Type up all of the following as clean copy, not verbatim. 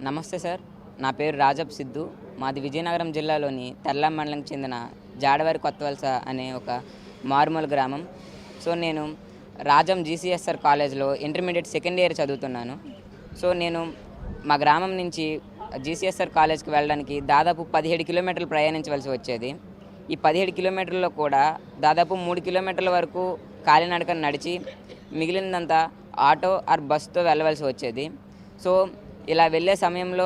నమస్తే సార్. నా పేరు రాజప్ సిద్ధు. మాది విజయనగరం జిల్లాలోని తర్లాం మండలంకి చెందిన జాడవారి కొత్తవలస అనే ఒక మారుమూల గ్రామం. సో నేను రాజం జీసీఎస్ఆర్ కాలేజ్లో ఇంటర్మీడియట్ సెకండ్ ఇయర్ చదువుతున్నాను. సో నేను మా గ్రామం నుంచి జీసీఎస్ఆర్ కాలేజ్కి వెళ్ళడానికి దాదాపు 17 కిలోమీటర్లు ప్రయాణించవలసి వచ్చేది. ఈ 17 కిలోమీటర్లలో కూడా దాదాపు 3 కిలోమీటర్ల వరకు కాలినడకన నడిచి మిగిలినంతా ఆటో ఆర్ బస్సుతో వెళ్ళవలసి వచ్చేది. సో ఇలా వెళ్ళే సమయంలో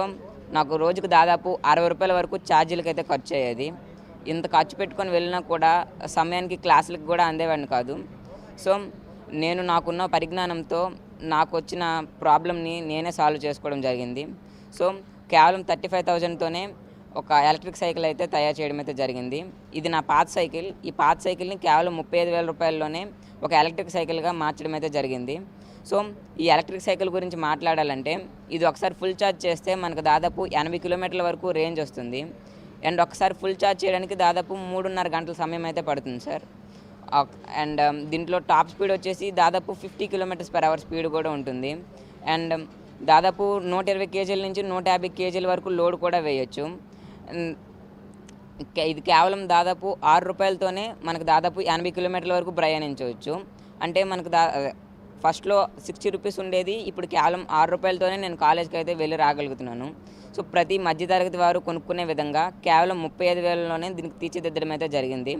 నాకు రోజుకు దాదాపు 60 రూపాయల వరకు ఛార్జీలకు అయితే ఖర్చు అయ్యేది. ఇంత ఖర్చు పెట్టుకొని వెళ్ళినా కూడా సమయానికి క్లాసులకు కూడా అందేవాడిని కాదు. సో నేను నాకున్న పరిజ్ఞానంతో నాకు వచ్చిన ప్రాబ్లమ్ని నేనే సాల్వ్ చేసుకోవడం జరిగింది. సో కేవలం 35,000తోనే ఒక ఎలక్ట్రిక్ సైకిల్ అయితే తయారు చేయడం అయితే జరిగింది. ఇది నా పాత సైకిల్. ఈ పాత సైకిల్ని కేవలం 35,000 రూపాయల్లోనే ఒక ఎలక్ట్రిక్ సైకిల్గా మార్చడం అయితే జరిగింది. సో ఈ ఎలక్ట్రిక్ సైకిల్ గురించి మాట్లాడాలంటే ఇది ఒకసారి ఫుల్ ఛార్జ్ చేస్తే మనకు దాదాపు 80 కిలోమీటర్ల వరకు రేంజ్ వస్తుంది. అండ్ ఒకసారి ఫుల్ ఛార్జ్ చేయడానికి దాదాపు 3.5 గంటల సమయం అయితే పడుతుంది సార్. అండ్ దీంట్లో టాప్ స్పీడ్ వచ్చేసి దాదాపు 50 km/h స్పీడ్ కూడా ఉంటుంది. అండ్ దాదాపు 120 కేజీల నుంచి 150 కేజీల వరకు లోడ్ కూడా వేయచ్చు. ఇది కేవలం దాదాపు 6 రూపాయలతోనే మనకు దాదాపు 80 కిలోమీటర్ల వరకు ప్రయాణించవచ్చు. అంటే మనకు ఫస్ట్లో 60 రూపీస్ ఉండేది, ఇప్పుడు కేవలం 6 రూపాయలతోనే నేను కాలేజ్కి అయితే వెళ్ళి రాగలుగుతున్నాను. సో ప్రతి మధ్యతరగతి వారు కొనుక్కునే విధంగా కేవలం 35,000లోనే దీనికి తీర్చిదిద్దడం అయితే జరిగింది.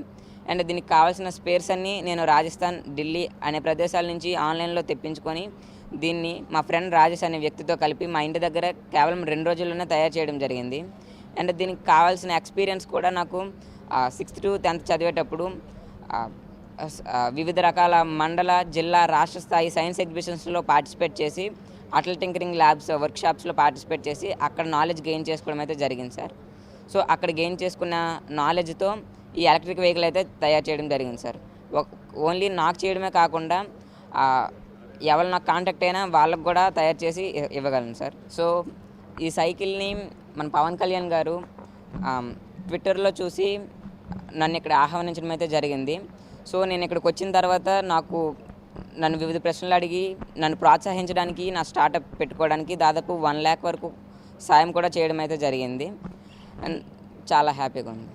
అండ్ దీనికి కావాల్సిన స్పేర్స్ అన్నీ నేను రాజస్థాన్, ఢిల్లీ అనే ప్రదేశాల నుంచి ఆన్లైన్లో తెప్పించుకొని దీన్ని మా ఫ్రెండ్ రాజేష్ అనే వ్యక్తితో కలిపి మా ఇంటి దగ్గర కేవలం 2 రోజుల్లోనే తయారు చేయడం జరిగింది. అండ్ దీనికి కావాల్సిన ఎక్స్పీరియన్స్ కూడా నాకు 6th to 10th చదివేటప్పుడు వివిధ రకాల మండల, జిల్లా, రాష్ట్ర స్థాయి సైన్స్ ఎగ్జిబిషన్స్లో పార్టిసిపేట్ చేసి అటల్ టింకరింగ్ ల్యాబ్స్ వర్క్షాప్స్లో పార్టిసిపేట్ చేసి అక్కడ నాలెడ్జ్ గెయిన్ చేసుకోవడం అయితే జరిగింది సార్. సో అక్కడ గెయిన్ చేసుకున్న నాలెడ్జ్తో ఈ ఎలక్ట్రిక్ వెహికల్ అయితే తయారు చేయడం జరిగింది సార్. ఓన్లీ నాకు చేయడమే కాకుండా ఎవరు నాకు కాంటాక్ట్ అయినా వాళ్ళకు కూడా తయారు చేసి ఇవ్వగలను సార్. సో ఈ సైకిల్ని మన పవన్ కళ్యాణ్ గారు ట్విట్టర్లో చూసి నన్ను ఇక్కడ ఆహ్వానించడం అయితే జరిగింది. సో నేను ఇక్కడికి వచ్చిన తర్వాత నన్ను వివిధ ప్రశ్నలు అడిగి నన్ను ప్రోత్సహించడానికి, నా స్టార్టప్ పెట్టుకోవడానికి దాదాపు 1 lakh వరకు సాయం కూడా చేయడం అయితే జరిగింది. అండ్ చాలా హ్యాపీగా ఉంది.